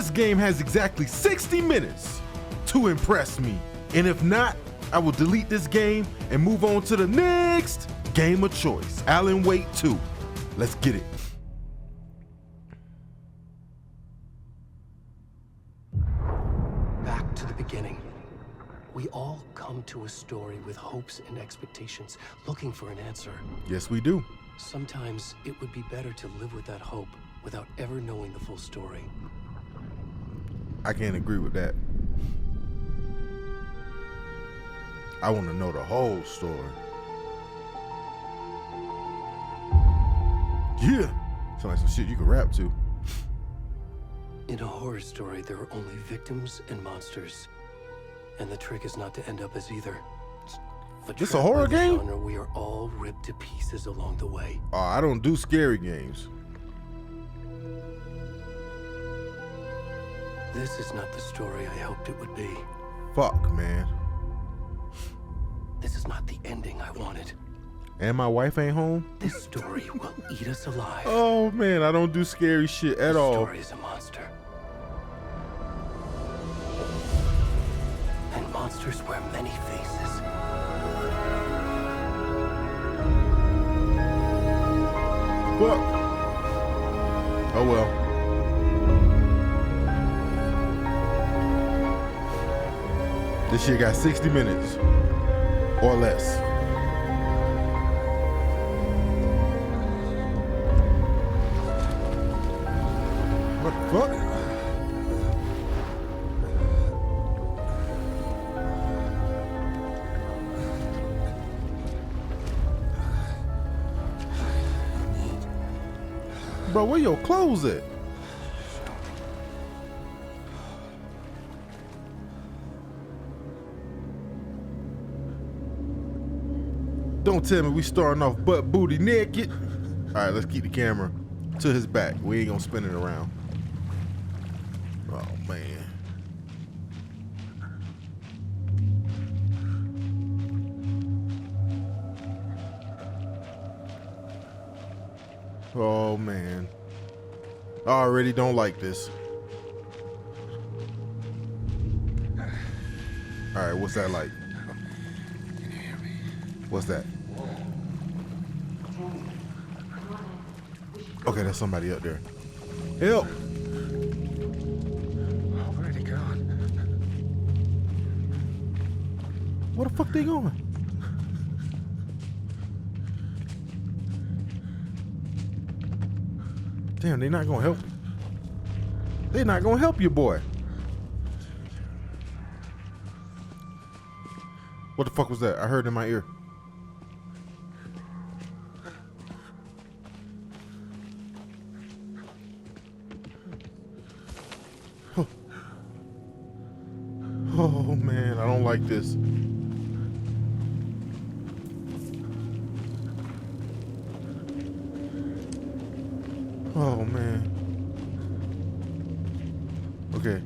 This game has exactly 60 minutes to impress me. And if not, I will delete this game and move on to the next game of choice. Alan Wake 2. Let's get it. Back to the beginning. We all come to a story with hopes and expectations, looking for an answer. Yes, we do. Sometimes it would be better to live with that hope without ever knowing the full story. I can't agree with that. I want to know the whole story. Yeah. Sounds like some shit you can rap to. In a horror story, there are only victims and monsters. And the trick is not to end up as either. This a horror game? Genre, we are all ripped to pieces along the way. Oh, I don't do scary games. This is not the story I hoped it would be. Fuck, man. This is not the ending I wanted. And my wife ain't home? This story will eat us alive. Oh, man, I don't do scary shit at all. This story is a monster. And monsters wear many faces. Fuck. Oh, well. This shit got 60 minutes or less. What the fuck? Bro, where your clothes at? Don't tell me we starting off butt booty naked. All right, let's keep the camera to his back. We ain't gonna spin it around. Oh, man. Oh, man. I already don't like this. All right, what's that like? What's that? Okay, there's somebody up there. Help! Where'd he gone? Where the fuck they going? Damn, they not gonna help. They not gonna help you, boy. What the fuck was that? I heard in my ear. Oh man, I don't like this. Oh man. Okay,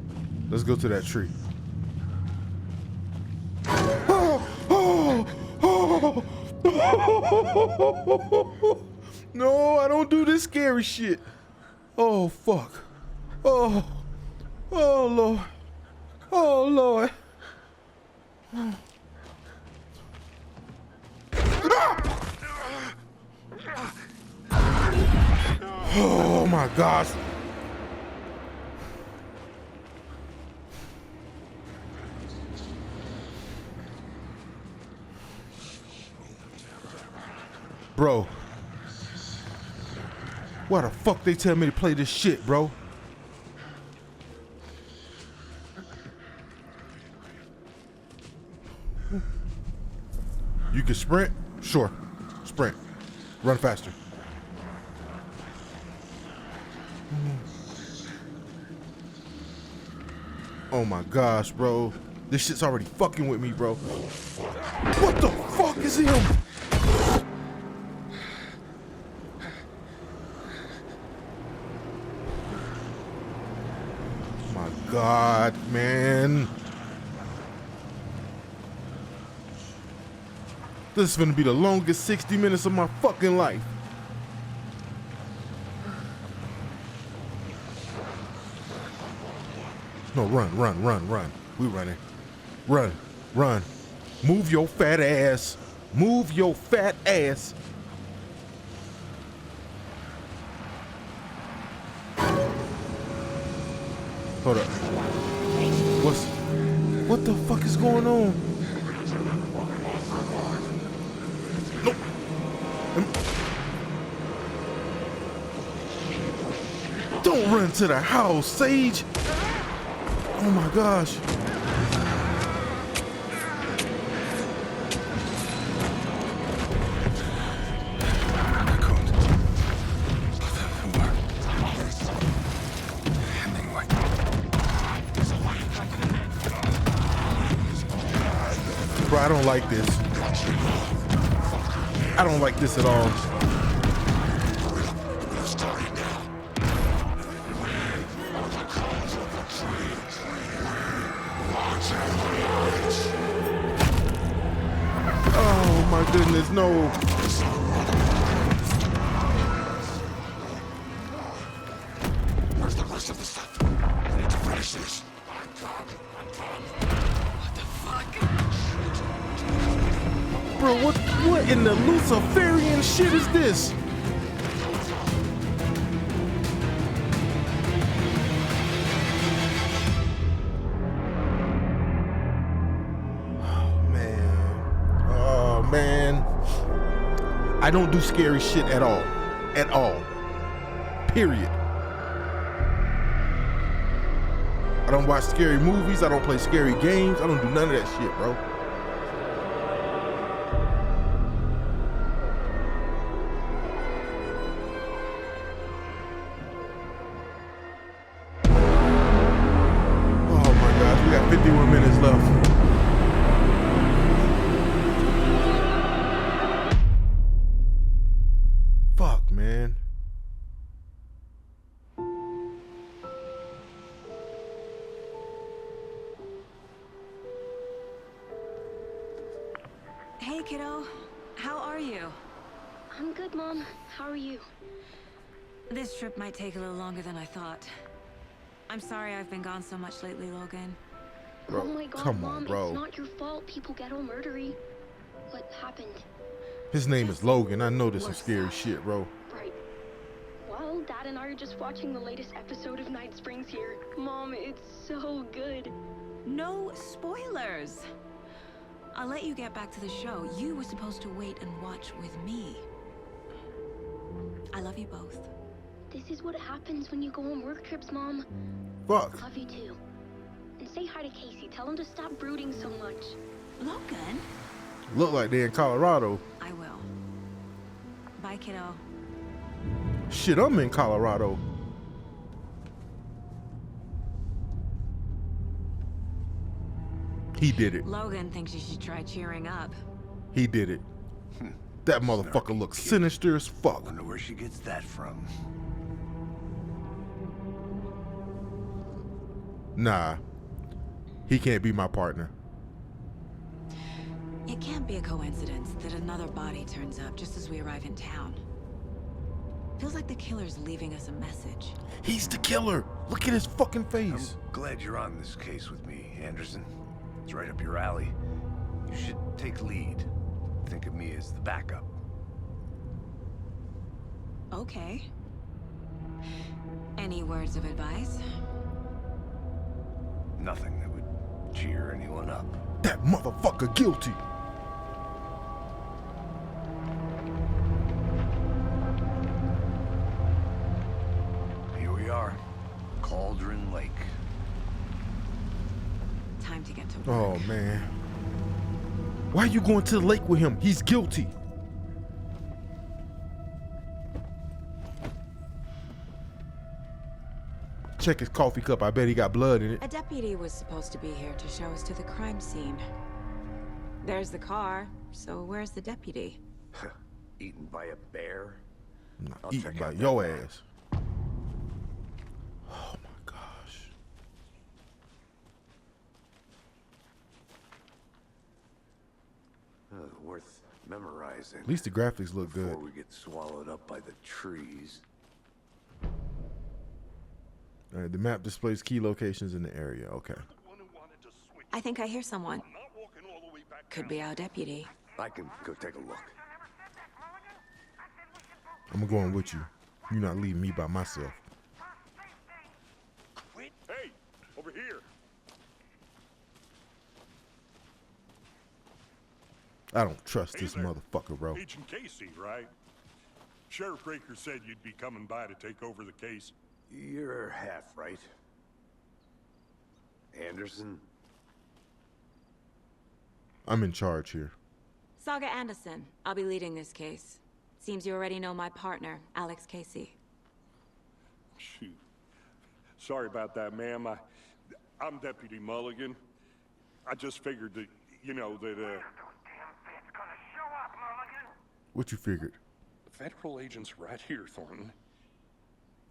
let's go to that tree. No, I don't do this scary shit. Oh fuck. Oh Lord. Oh Lord. Oh my gosh. Bro. Why the fuck they tell me to play this shit, bro? You can sprint? Sure. Sprint. Run faster. Oh my gosh, bro. This shit's already fucking with me, bro. What the fuck is him? My God, man. This is gonna be the longest 60 minutes of my fucking life. No, run, run, run, run. We running. Run, run. Move your fat ass. Move your fat ass. Hold up. What the fuck is going on? Nope. Don't run to the house, Sage. Oh my gosh. Bro, I don't like this. I don't like this at all. Oh my goodness, no. Where's the rest of the stuff? I need to finish this. Bro, what in the Luciferian shit is this? Oh man. Oh man. I don't do scary shit at all. At all. Period. I don't watch scary movies. I don't play scary games. I don't do none of that shit, bro. Oh my gosh, we got 51 minutes left. Fuck, man. Hey, kiddo. How are you? I'm good, Mom. How are you? This trip might take a little longer than I thought. I'm sorry I've been gone so much lately, Logan. Bro, oh my God, come Mom, on, bro. It's not your fault people get all murdery. What happened? His name is Logan. I know this is scary shit, bro. Right. Well, Dad and I are just watching the latest episode of Night Springs here. Mom, it's so good. No spoilers. I'll let you get back to the show. You were supposed to wait and watch with me. I love you both. This is what happens when you go on work trips, Mom. Fuck. Love you too. And say hi to Casey. Tell him to stop brooding so much. Logan? Look like they're in Colorado. I will. Bye, kiddo. Shit, I'm in Colorado. He did it. Logan thinks you should try cheering up. He did it. That motherfucker looks sinister as fuck. Wonder where she gets that from. Nah. He can't be my partner. It can't be a coincidence that another body turns up just as we arrive in town. Feels like the killer's leaving us a message. He's the killer. Look at his fucking I'm face. glad you're on this case with me, Anderson. It's right up your alley. You should take lead. Think of me as the backup. Okay. Any words of advice? Nothing that would cheer anyone up. That motherfucker guilty. Here we are. Cauldron Lake. Time to get to work. Oh man. Why are you going to the lake with him? He's guilty. Check his coffee cup. I bet he got blood in it. A deputy was supposed to be here to show us to the crime scene. There's the car, so where's the deputy? Eaten by a bear? I'm not I'll eaten check by out your that ass. Oh my gosh. Worth memorizing. At least the graphics look good. Before we get swallowed up by the trees. All right, the map displays key locations in the area. Okay. I think I hear someone. Could be our deputy. I can go take a look. I'm going with you. You're not leaving me by myself. Hey, over here. I don't trust Hey this there. motherfucker, bro. Agent Casey, right? Sheriff Breaker said you'd be coming by to take over the case. You're half right. Anderson? I'm in charge here. Saga Anderson. I'll be leading this case. Seems you already know my partner, Alex Casey. Shoot. Sorry about that, ma'am. I'm Deputy Mulligan. I just figured that, What you figured? The federal agent's right here, Thornton.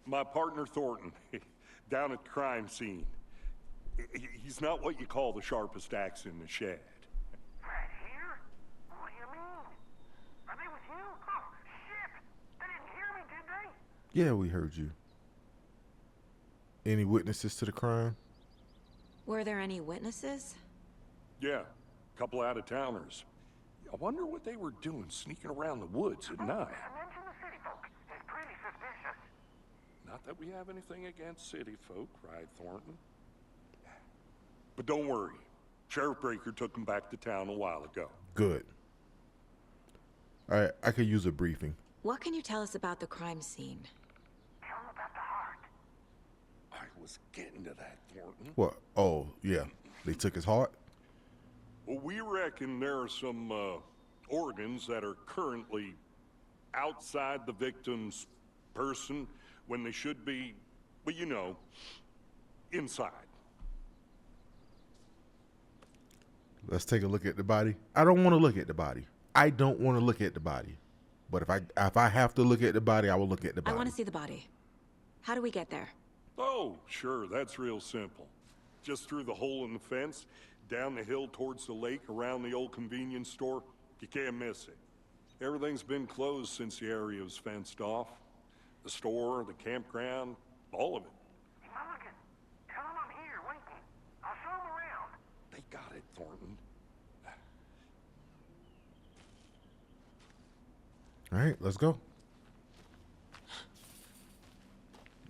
My partner, Thornton, down at the crime scene. He's not what you call the sharpest axe in the shed. Right here? What do you mean? Are they with you? Oh, shit! They didn't hear me, did they? Yeah, we heard you. Any witnesses to the crime? Were there any witnesses? Yeah, a couple out-of-towners. I wonder what they were doing sneaking around the woods at night. Mention the city folk. It's pretty suspicious. Not that we have anything against city folk, right, Thornton? But don't worry. Sheriff Breaker took them back to town a while ago. Good. All right, I could use a briefing. What can you tell us about the crime scene? Tell them about the heart. I was getting to that, Thornton. What? Oh, yeah. They took his heart? Well, we reckon there are some organs that are currently outside the victim's person when they should be, well, inside. Let's take a look at the body. I don't want to look at the body. I don't want to look at the body. But if I have to look at the body, I will look at the I body. want to see the body. How do we get there? Oh, sure, that's real simple. Just through the hole in the fence, down the hill towards the lake, around the old convenience store. You can't miss it. Everything's been closed since the area was fenced off. The store, the campground, all of it. Hey, Mulligan, tell them I'm here, waiting. I'll show them around. They got it, Thornton. All right, let's go.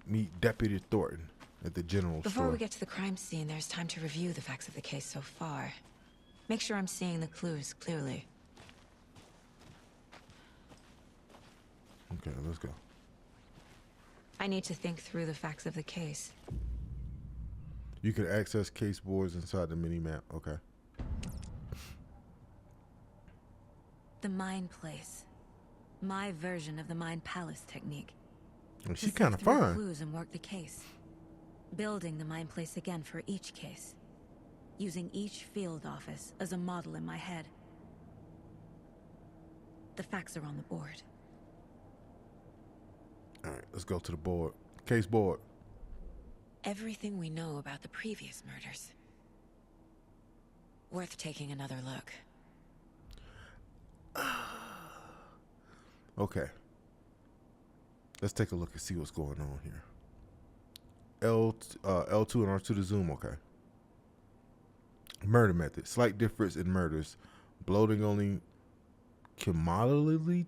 Meet Deputy Thornton at the general Before store. we get to the crime scene, there's time to review the facts of the case so far. Make sure I'm seeing the clues clearly. Okay, let's go. I need to think through the facts of the case. You can access case boards inside the mini-map. Okay. The Mind Place. My version of the Mind Palace technique. And To she's sift kind of through fun. clues and work the case. Building the Mind Place again for each case. Using each field office as a model in my head. The facts are on the board. All right, let's go to the board. Case board. Everything we know about the previous murders. Worth taking another look. Okay. Let's take a look and see what's going on here. L2 and R2 to zoom. Okay. Murder method. Slight difference in murders. Bloating only. Cumulatively.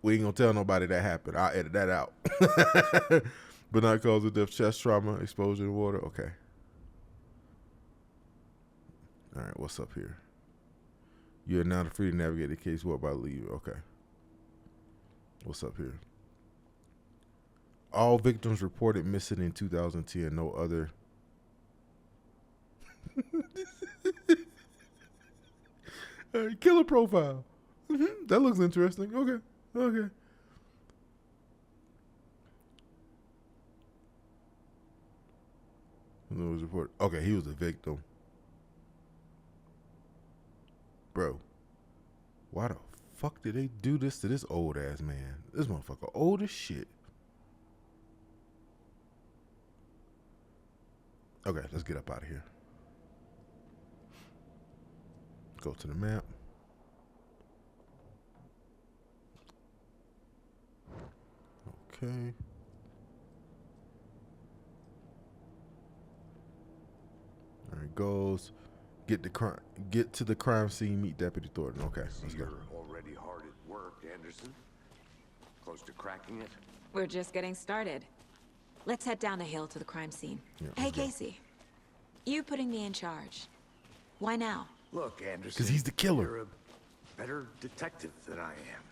We ain't gonna tell nobody that happened. I'll edit that out. But not cause of death, chest trauma, exposure to water. Okay. All right, what's up here? You are now free to navigate the case board by leave. Okay. What's up here? All victims reported missing in 2010. No other. All right, killer profile. That looks interesting. Okay. Okay. No was reported. Okay, he was a victim. Bro, why the fuck did they do this to this old ass man? This motherfucker old as shit. Okay, let's get up out of here. Go to the map. Okay. Alright, goals. Get to the crime scene, meet Deputy Thornton. Okay, let's go. You're already hard at work, Anderson. Close to cracking it? We're just getting started. Let's head down the hill to the crime scene. Yeah, Hey, let's go. Casey. You putting me in charge. Why now? Look, Anderson. 'Cause he's the killer. You're a better detective than I am.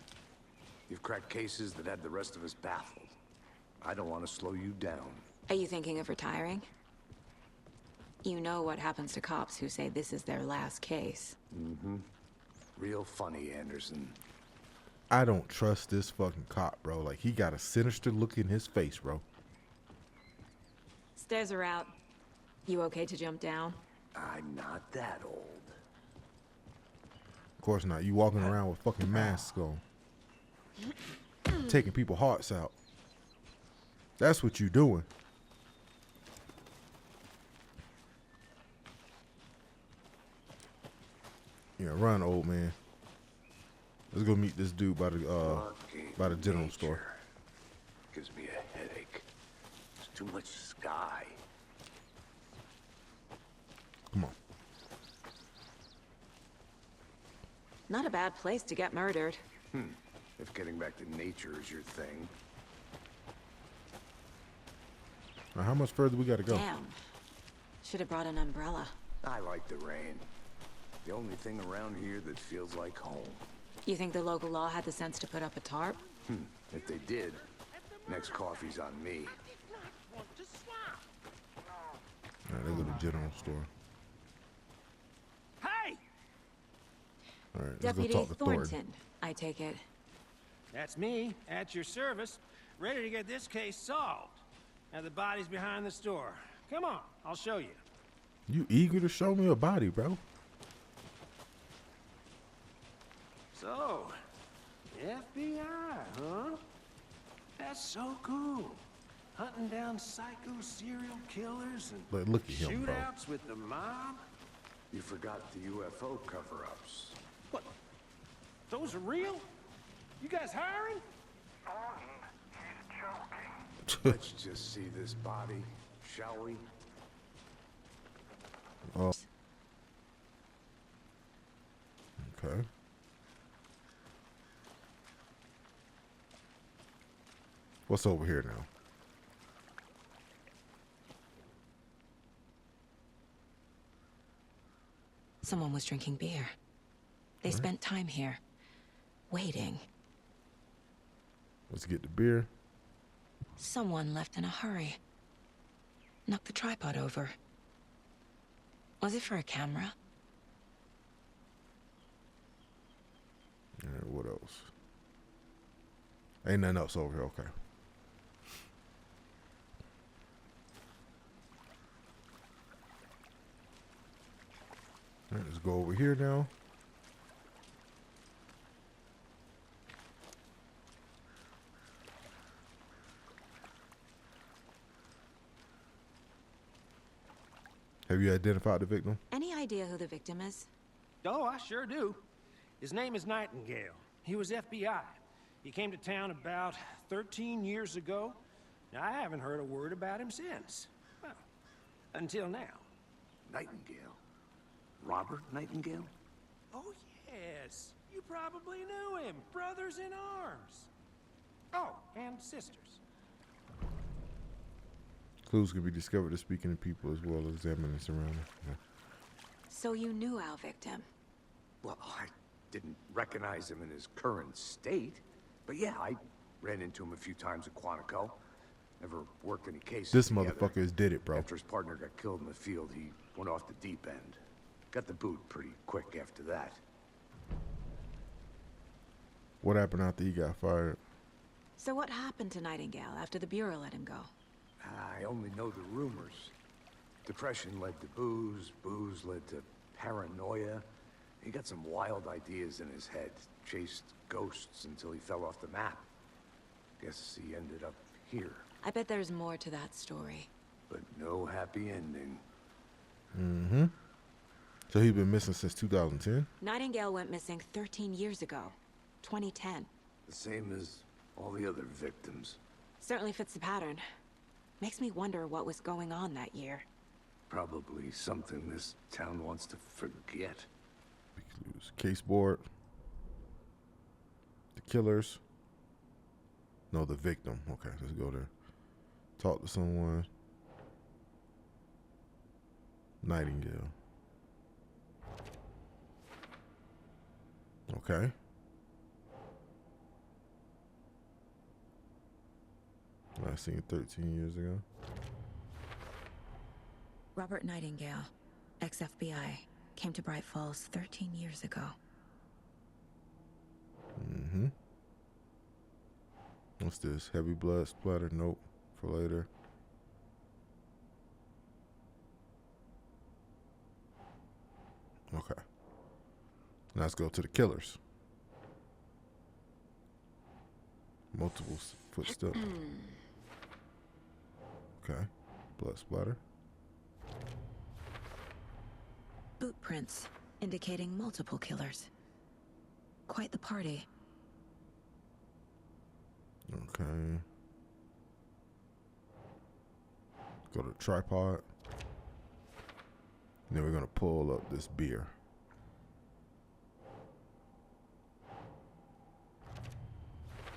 You've cracked cases that had the rest of us baffled. I don't want to slow you down. Are you thinking of retiring? You know what happens to cops who say this is their last case. Mm-hmm. Real funny, Anderson. I don't trust this fucking cop, bro. Like, he got a sinister look in his face, bro. Stairs are out. You okay to jump down? I'm not that old. Of course not. You walking around with fucking masks on. Taking people's hearts out. That's what you doing. Yeah, run, old man. Let's go meet this dude by the general store. Gives me a headache. There's too much sky. Come on. Not a bad place to get murdered. If getting back to nature is your thing. Now, how much further we gotta go? Damn. Should have brought an umbrella. I like the rain. The only thing around here that feels like home. You think the local law had the sense to put up a tarp? If they did, next coffee's on me. All right, let's go to the general store. Hey! All right, let's Deputy go talk to Thornton. Thornton, I take it. That's me, at your service, ready to get this case solved. Now the body's behind the store. Come on, I'll show you. You eager to show me a body, bro? So, FBI, huh? That's so cool. Hunting down psycho serial killers and But look at him, bro. shootouts with the mob. You forgot the UFO cover-ups. What? Those are real? You guys hiring? Let's just see this body, shall we? Oh. Okay. What's over here now? Someone was drinking beer. They spent time here, waiting. Let's get the beer. Someone left in a hurry. Knocked the tripod over. Was it for a camera? And what else? Ain't nothing else over here. Okay. All right, let's go over here now. Have you identified the victim? Any idea who the victim is? Oh, I sure do. His name is Nightingale. He was FBI. He came to town about 13 years ago. Now, I haven't heard a word about him since. Well, until now. Nightingale? Robert Nightingale? Oh, yes. You probably knew him. Brothers in arms. Oh, and sisters. Clues can be discovered to speaking to people as well as examining surroundings. Yeah. So you knew our victim. Well, I didn't recognize him in his current state. But yeah, I ran into him a few times at Quantico. Never worked any cases This together. motherfucker has did it, bro. After his partner got killed in the field, he went off the deep end. Got the boot pretty quick after that. What happened after he got fired? So what happened to Nightingale after the Bureau let him go? I only know the rumors. Depression led to booze, booze led to paranoia. He got some wild ideas in his head, chased ghosts until he fell off the map. Guess he ended up here, I bet there's more to that story. but no happy ending. Mm-hmm. So he's been missing since 2010? Nightingale went missing 13 years ago. 2010. The same as all the other victims. Certainly fits the pattern. Makes me wonder what was going on that year. Probably something this town wants to forget. Clues. Case board. The killers. No, the victim. Okay, let's go there. Talk to someone. Nightingale. Okay. Last seen 13 years ago. Robert Nightingale, ex-FBI, came to Bright Falls 13 years ago. Mm-hmm. What's this? Heavy blood splatter? Nope. For later. Okay. Let's go to the killers. Multiple footsteps. Okay. Blood splatter. Boot prints, indicating multiple killers. Quite the party. Okay. Go to the tripod. And then we're gonna pull up this beer.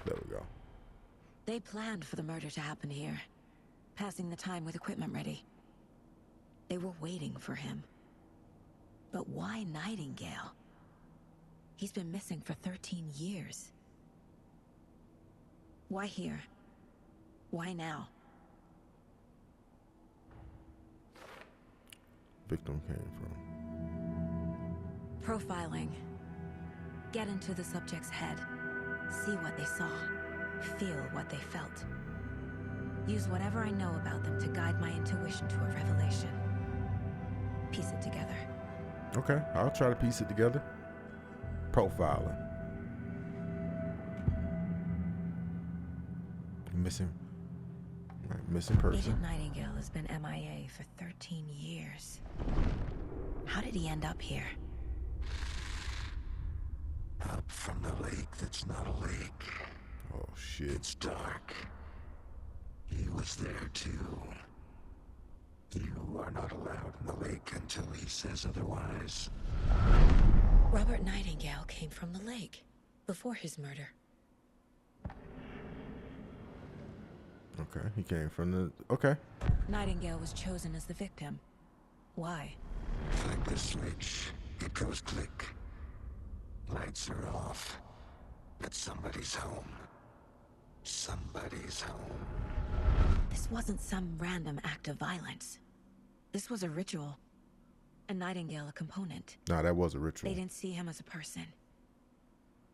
There we go. They planned for the murder to happen here, passing the time with equipment ready. They were waiting for him. But why Nightingale? He's been missing for 13 years. Why here? Why now? Victim came from. Profiling. Get into the subject's head. See what they saw. Feel what they felt. Use whatever I know about them to guide my intuition to a revelation. Piece it together. Okay, I'll try to piece it together. Profiling. Missing. Right, missing person. Agent Nightingale has been MIA for 13 years. How did he end up here? Up from the lake that's not a lake. Oh shit. It's dark. He was there too. You are not allowed in the lake until he says otherwise. Robert Nightingale came from the lake before his murder. Okay, he came from the. Okay. Nightingale was chosen as the victim. Why? Flick the switch. It goes click. Lights are off. But somebody's home. Somebody's home. This wasn't some random act of violence. This was a ritual. And Nightingale a component. Nah, that was a ritual. They didn't see him as a person.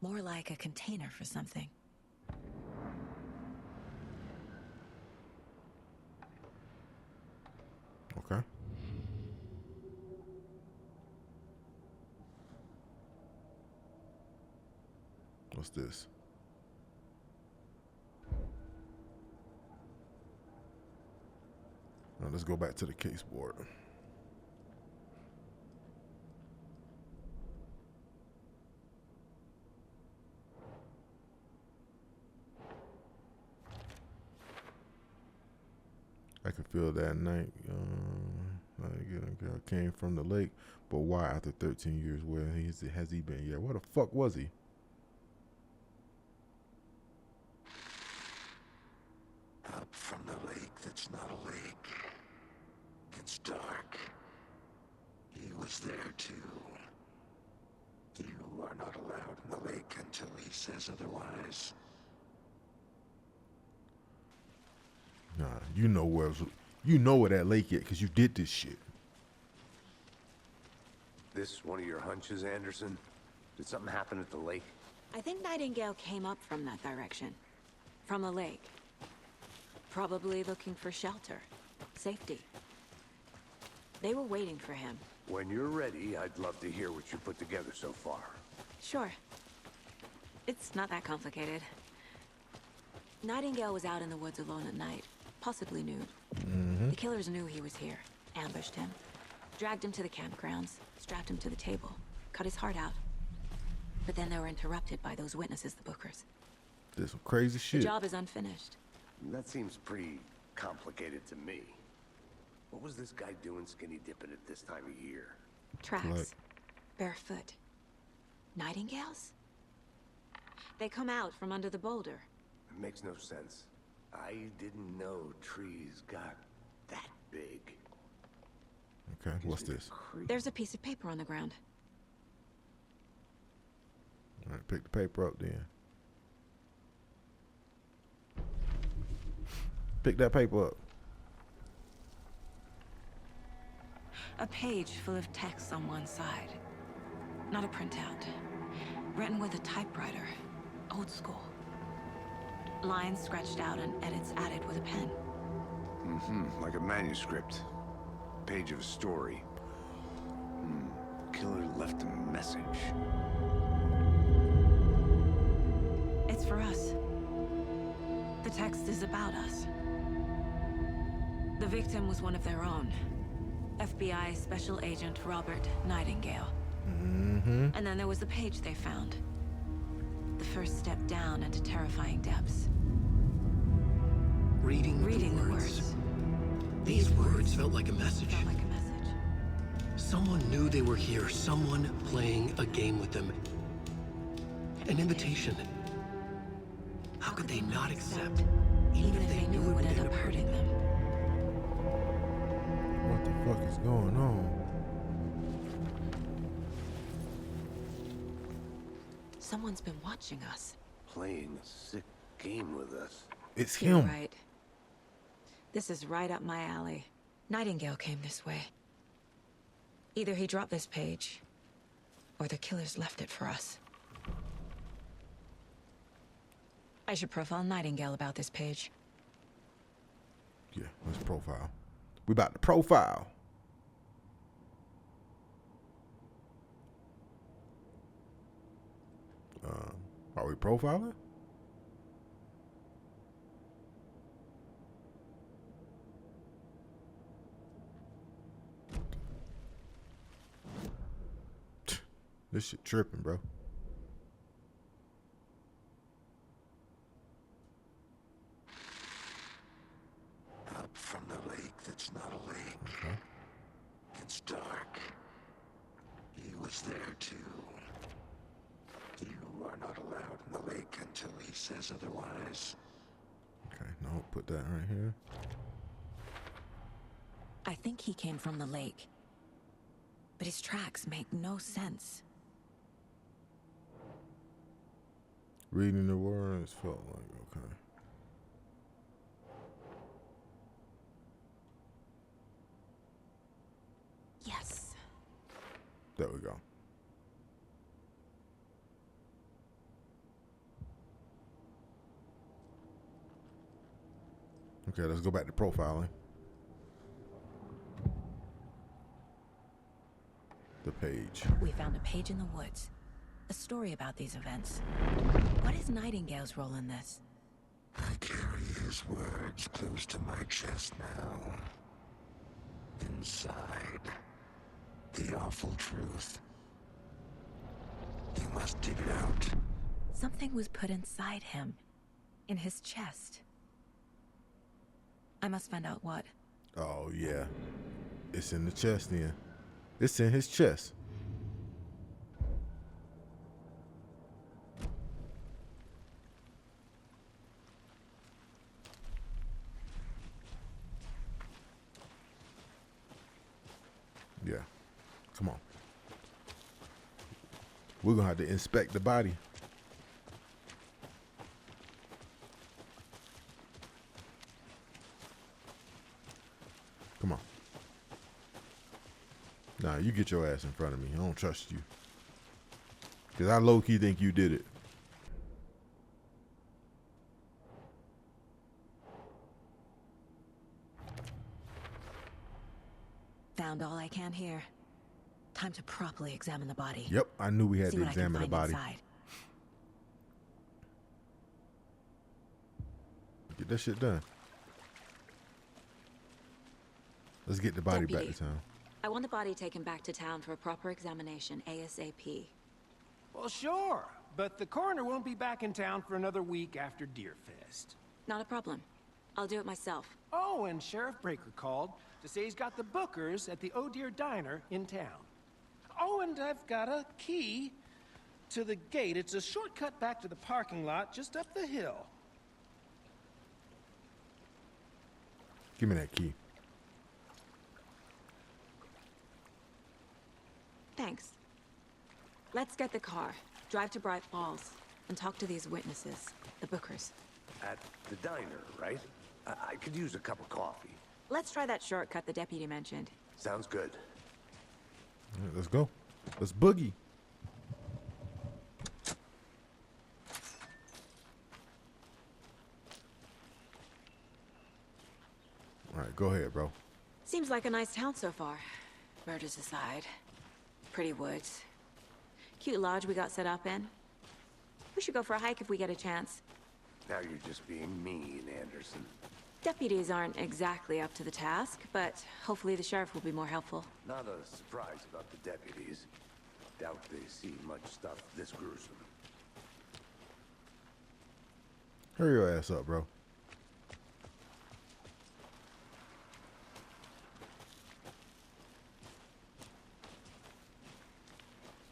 More like a container for something. Okay. What's this? Now let's go back to the case board. I could feel that night. Girl came from the lake, but why after 13 years? Where has he been? Yeah, where the fuck was he? Up from the lake that's not a lake. It's dark. He was there too. You are not allowed in the lake until he says otherwise. Nah, you know where that lake is because you did this shit. This one of your hunches, Anderson? Did something happen at the lake? I think Nightingale came up from that direction. From the lake. Probably looking for shelter. Safety. They were waiting for him. When you're ready, I'd love to hear what you put together so far. Sure. It's not that complicated. Nightingale was out in the woods alone at night. Possibly nude. The killers knew he was here. Ambushed him. Dragged him to the campgrounds. Strapped him to the table. Cut his heart out. But then they were interrupted by those witnesses, the Bookers. Did some crazy The shit. job is unfinished. That seems pretty complicated to me. What was this guy doing skinny dipping at this time of year? Tracks. Like- Barefoot. Nightingales? They come out from under the boulder. It makes no sense. I didn't know trees got that big. Okay, what's this? There's a piece of paper on the ground. All right, pick the paper up then. Pick that paper up. A page full of text on one side. Not a printout. Written with a typewriter. Old school. Lines scratched out and edits added with a pen. Like a manuscript. Page of a story. Killer left a message. It's for us. The text is about us. The victim was one of their own. FBI Special Agent Robert Nightingale. And then there was the page they found. The first step down into terrifying depths. Reading the words. These words felt like a message. Felt like a message. Someone knew they were here. Someone playing a game with them. An invitation. How could they not accept? Even if they knew it would end up hurting them. What the fuck is going on? Someone's been watching us. Playing a sick game with us. It's You're him. right. This is right up my alley. Nightingale came this way. Either he dropped this page, or the killers left it for us. I should profile Nightingale about this page. Yeah, let's profile. We about to profile. Are we profiling? This shit tripping, bro. Up from the lake that's not a lake. Okay. It's dark. He was there too. You are not allowed in the lake until he says otherwise. Okay, no, put that right here. I think he came from the lake. But his tracks make no sense. Reading the words felt like, okay. Yes. There we go. Okay, let's go back to profiling. The page. We found a page in the woods. A story about these events. What is Nightingale's role in this? I carry his words close to my chest now. Inside, the awful truth. You must dig it out. Something was put inside him. In his chest. I must find out what. Oh, yeah. It's in the chest then. It's in his chest. Yeah. Come on. We're going to have to inspect the body. Come on. Nah, you get your ass in front of me. I don't trust you. Because I low-key think you did it. Found all I can here. Time to properly examine the body. Yep, I knew we had See to what I can examine the find body. inside. Get that shit done. Let's get the body back Deputy, to town. I want the body taken back to town for a proper examination ASAP. Well, sure, but the coroner won't be back in town for another week after Deerfest. Not a problem. I'll do it myself. Oh, and Sheriff Breaker called to say he's got the Bookers at the Oh Dear Diner in town. Oh, and I've got a key to the gate. It's a shortcut back to the parking lot just up the hill. Give me that key. Thanks. Let's get the car, drive to Bright Falls, and talk to these witnesses, the Bookers. At the diner, right? I could use a cup of coffee. Let's try that shortcut the deputy mentioned. Sounds good. All right, let's go. Let's boogie. All right, go ahead, bro. Seems like a nice town so far. Murders aside. Pretty woods. Cute lodge we got set up in. We should go for a hike if we get a chance. Now you're just being mean, Anderson. Deputies aren't exactly up to the task, but hopefully the sheriff will be more helpful. Not a surprise about the deputies. Doubt they see much stuff this gruesome. Hurry your ass up, bro.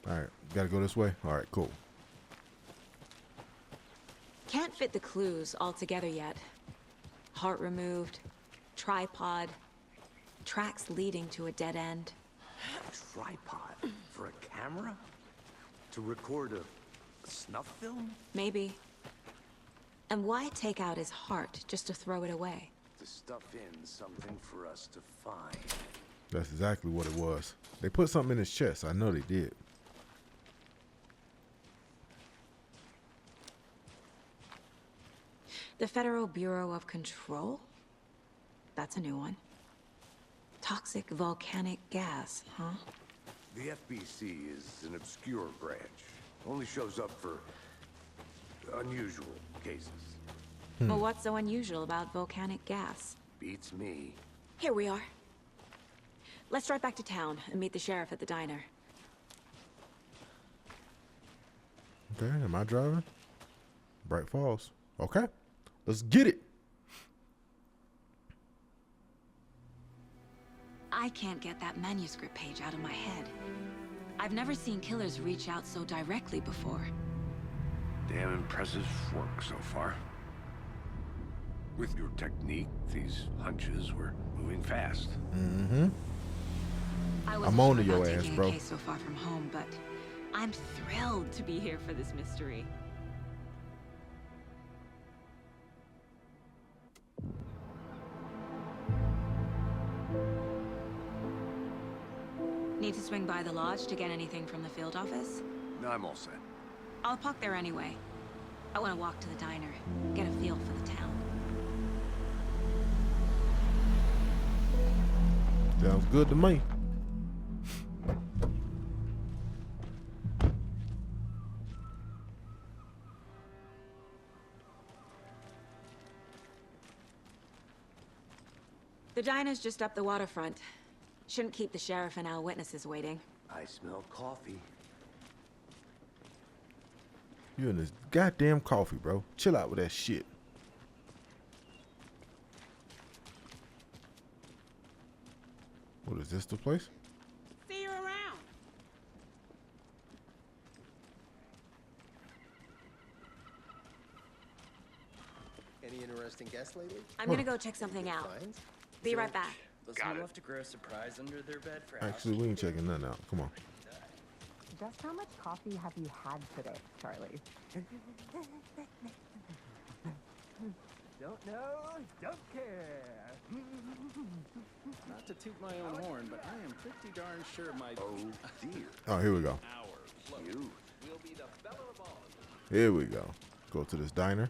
All right, gotta go this way. All right, cool. Can't fit the clues all together yet. Heart removed, tripod, tracks leading to a dead end. A tripod for a camera? To record a snuff film? Maybe. And why take out his heart just to throw it away? To stuff in something for us to find. That's exactly what it was. They put something in his chest. I know they did. The Federal Bureau of Control? That's a new one. Toxic volcanic gas, huh? The FBC is an obscure branch. Only shows up for unusual cases. Well, what's so unusual about volcanic gas? Beats me. Here we are. Let's drive back to town and meet the sheriff at the diner. Okay, am I driving? Bright Falls. Okay, let's get it. I can't get that manuscript page out of my head. I've never seen killers reach out so directly before. Damn impressive work so far. With your technique, these hunches were moving fast. Mm-hmm. I'm on to your ass, bro. Case so far from home, but I'm thrilled to be here for this mystery. Need to swing by the lodge to get anything from the field office? No, I'm all set. I'll park there anyway. I want to walk to the diner, get a feel for the town. Sounds good to me. The diner's just up the waterfront. Shouldn't keep the sheriff and our witnesses waiting. I smell coffee. You and this goddamn coffee, bro. Chill out with that shit. What is this, the place? See you around. Any interesting guests lately? I'm gonna go check something out. Finds? Be right back. Got it. Left to grow a surprise under their bed for Actually, we ain't checking nothing out. Come on. Just how much coffee have you had today, Charlie? Don't know, don't care. Not to toot my own horn, but I am pretty darn sure my Oh, dear. Oh, here we go. You. will be the belle of the ball. Here we go. Go to this diner.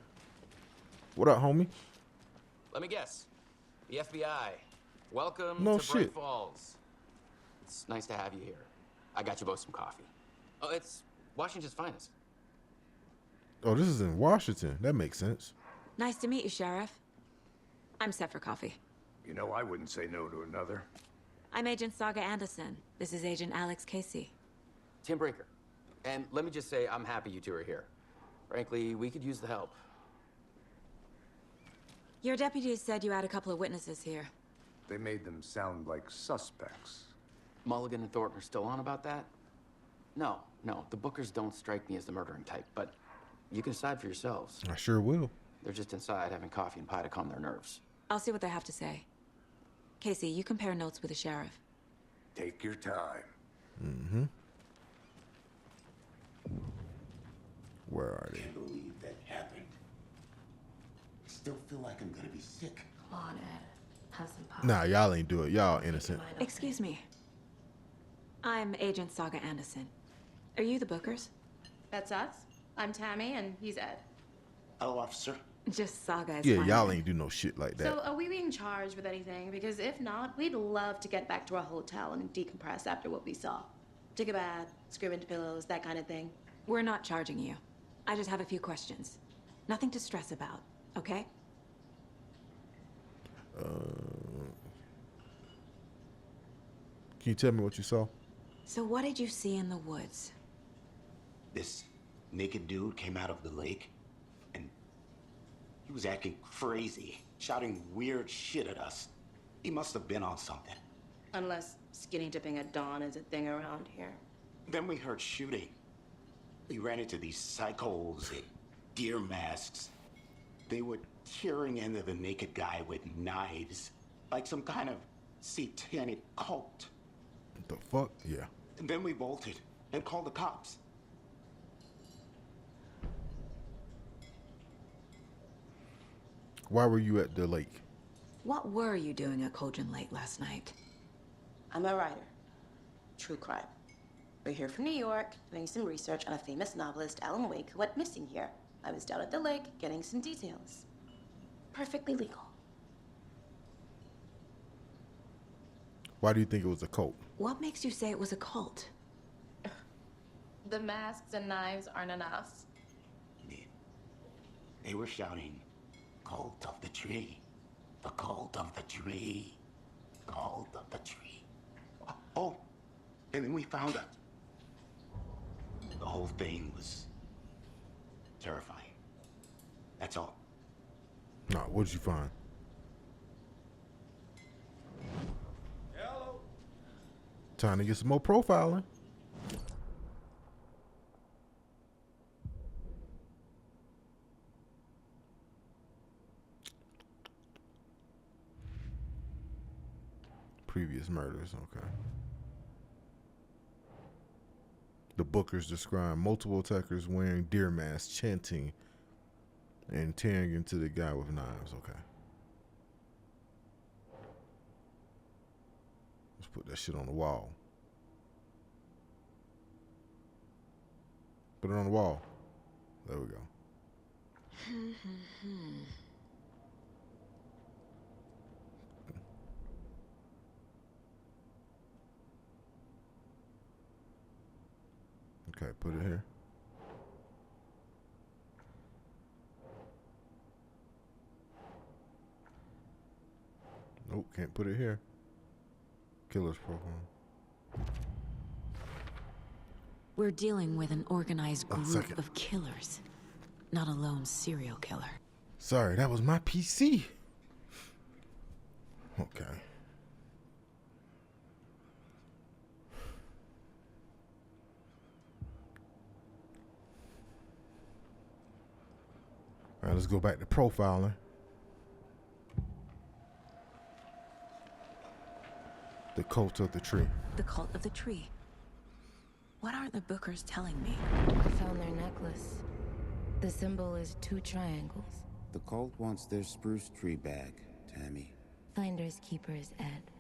What up, homie? Let me guess. The FBI. Welcome No to shit. Bright Falls. It's nice to have you here. I got you both some coffee. Oh, it's Washington's finest. Oh, this is in Washington. That makes sense. Nice to meet you, Sheriff. I'm set for coffee. You know, I wouldn't say no to another. I'm Agent Saga Anderson. This is Agent Alex Casey. Tim Breaker. And let me just say, I'm happy you two are here. Frankly, we could use the help. Your deputies said you had a couple of witnesses here. They made them sound like suspects. Mulligan and Thornton are still on about that? No, the Bookers don't strike me as the murdering type, but you can decide for yourselves. I sure will. They're just inside having coffee and pie to calm their nerves. I'll see what they have to say. Casey, you compare notes with the sheriff. Take your time. Mm-hmm. Where are they? I can't believe that happened. I still feel like I'm gonna be sick. Come on, Ed. Have some pie. Nah, y'all ain't do it. Y'all innocent. Excuse me. I'm Agent Saga Anderson. Are you the Bookers? That's us. I'm Tammy, and he's Ed. Hello, officer. Just Saga is Yeah, fine. y'all ain't do no shit like that. So, are we being charged with anything? Because if not, we'd love to get back to our hotel and decompress after what we saw. Take a bath, scream into pillows, that kind of thing. We're not charging you. I just have a few questions. Nothing to stress about, okay? Can you tell me what you saw? So what did you see in the woods? This naked dude came out of the lake, and he was acting crazy, shouting weird shit at us. He must have been on something. Unless skinny dipping at dawn is a thing around here. Then we heard shooting. We ran into these psychos in deer masks. They were tearing into the naked guy with knives, like some kind of satanic cult. What the fuck? Yeah. And then we bolted and called the cops. Why were you at the lake? What were you doing at Cauldron Lake last night? I'm a writer. True crime. We're here from New York, doing some research on a famous novelist, Alan Wake, who went missing here. I was down at the lake, getting some details. Perfectly legal. Why do you think it was a cult? What makes you say it was a cult? The masks and knives aren't enough. They were shouting, "Cult of the tree, the cult of the tree, cult of the tree." Oh, and then we found it. The whole thing was terrifying. That's all. No, what did you find? Hello. Time to get some more profiling. Previous murders, okay. The Bookers describe multiple attackers wearing deer masks, chanting, and tearing into the guy with knives, okay. Let's put that shit on the wall. Put it on the wall. There we go. Okay, put it here. Nope, can't put it here. Killer's profile. We're dealing with an organized One group second. of killers, not a lone serial killer. Sorry, that was my PC. Okay. All right, let's go back to profiling. The cult of the tree. The cult of the tree. What aren't the Bookers telling me? I found their necklace. The symbol is 2 triangles. The cult wants their spruce tree back, Tammy. Finders keepers, Ed.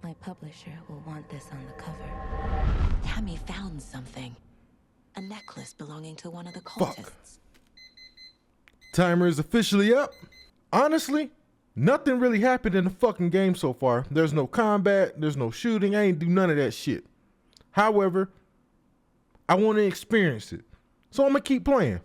My publisher will want this on the cover. Tammy found something. A necklace belonging to one of the cultists. Timer is officially up. Honestly, nothing really happened in the fucking game so far. There's no combat, there's no shooting. I ain't do none of that shit. However, I want to experience it. So I'm going to keep playing.